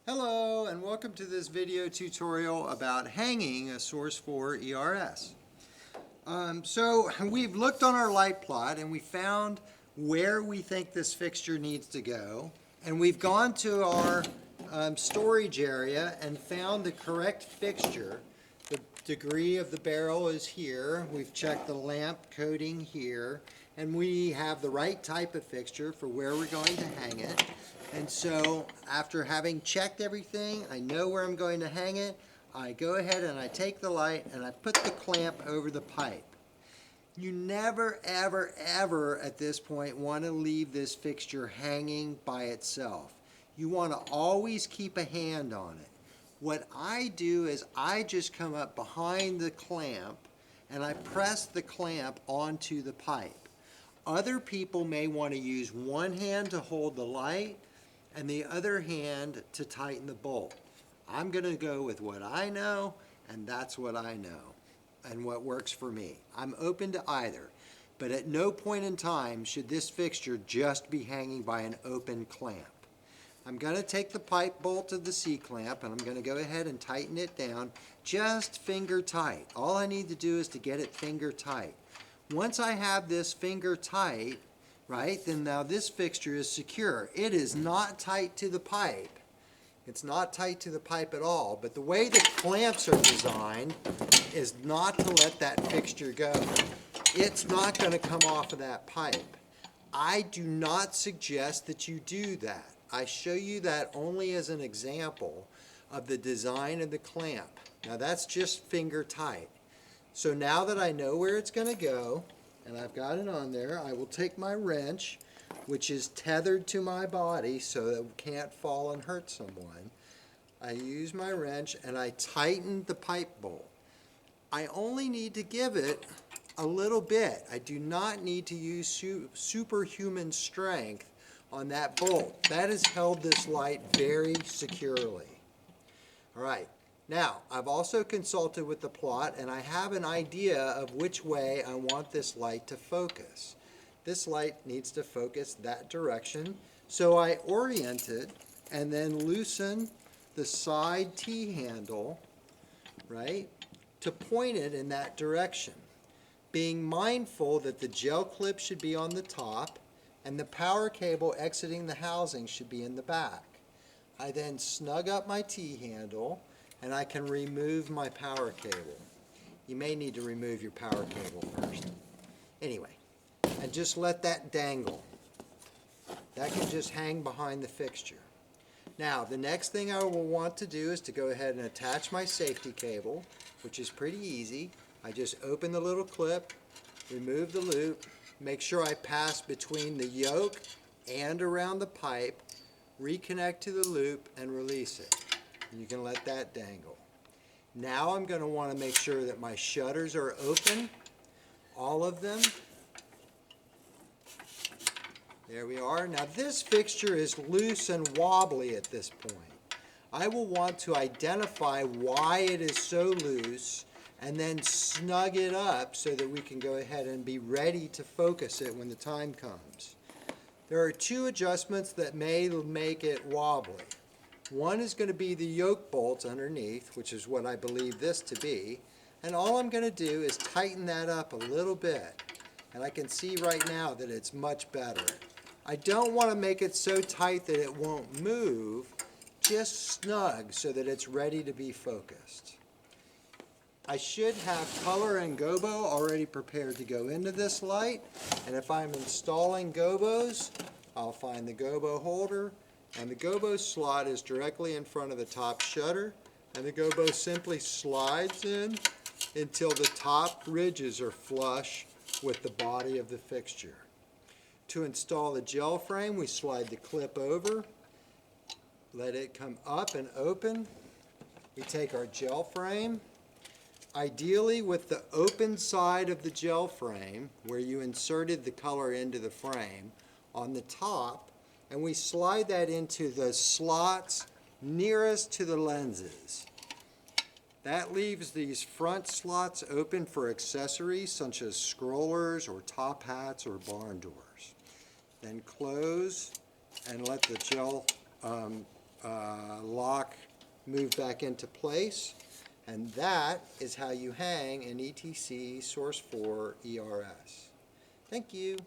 Hello and welcome to this video tutorial about hanging a source 4 ERS. So we've looked on our light plot and we found where we think this fixture needs to go, and we've gone to our storage area and found the correct fixture. The degree of the barrel is here. We've checked the lamp coating here, and we have the right type of fixture for where we're going to hang it. And so after having checked everything, I know where I'm going to hang it. I go ahead and I take the light and I put the clamp over the pipe. You never, ever, ever at this point want to leave this fixture hanging by itself. You want to always keep a hand on it. What I do is I just come up behind the clamp and I press the clamp onto the pipe. Other people may want to use one hand to hold the light and the other hand to tighten the bolt. I'm going to go with what I know, and that's what I know and what works for me. I'm open to either, but at no point in time should this fixture just be hanging by an open clamp. I'm going to take the pipe bolt of the C-clamp and I'm going to go ahead and tighten it down just finger tight. All I need to do is to get it finger tight. Once I have this finger tight, right, then now this fixture is secure. It is not tight to the pipe. It's not tight to the pipe at all, but the way the clamps are designed is not to let that fixture go. It's not going to come off of that pipe. I do not suggest that you do that. I show you that only as an example of the design of the clamp. Now that's just finger tight. So now that I know where it's going to go, and I've got it on there, I will take my wrench, which is tethered to my body so that it can't fall and hurt someone. I use my wrench and I tighten the pipe bolt. I only need to give it a little bit. I do not need to use superhuman strength on that bolt. That has held this light very securely. All right. Now, I've also consulted with the plot and I have an idea of which way I want this light to focus. This light needs to focus that direction, so I orient it and then loosen the side T-handle, right, to point it in that direction, being mindful that the gel clip should be on the top and the power cable exiting the housing should be in the back. I then snug up my T-handle and I can remove my power cable. You may need to remove your power cable first. Anyway, and just let that dangle. That can just hang behind the fixture. Now, the next thing I will want to do is to go ahead and attach my safety cable, which is pretty easy. I just open the little clip, remove the loop, make sure I pass between the yoke and around the pipe, reconnect to the loop, and release it. You can let that dangle. Now I'm going to want to make sure that my shutters are open, all of them. There we are. Now this fixture is loose and wobbly at this point. I will want to identify why it is so loose and then snug it up so that we can go ahead and be ready to focus it when the time comes. There are two adjustments that may make it wobbly. One is going to be the yoke bolts underneath, which is what I believe this to be, and all I'm going to do is tighten that up a little bit, and I can see right now that it's much better. I don't want to make it so tight that it won't move, just snug so that it's ready to be focused. I should have color and gobo already prepared to go into this light, and if I'm installing gobos, I'll find the gobo holder, and the gobo slot is directly in front of the top shutter, and the gobo simply slides in until the top ridges are flush with the body of the fixture. To install the gel frame, we slide the clip over, let it come up and open. We take our gel frame, ideally with the open side of the gel frame, where you inserted the color into the frame, on the top, and we slide that into the slots nearest to the lenses. That leaves these front slots open for accessories such as scrollers or top hats or barn doors. Then close and let the gel lock move back into place. And that is how you hang an ETC Source 4 ERS. Thank you.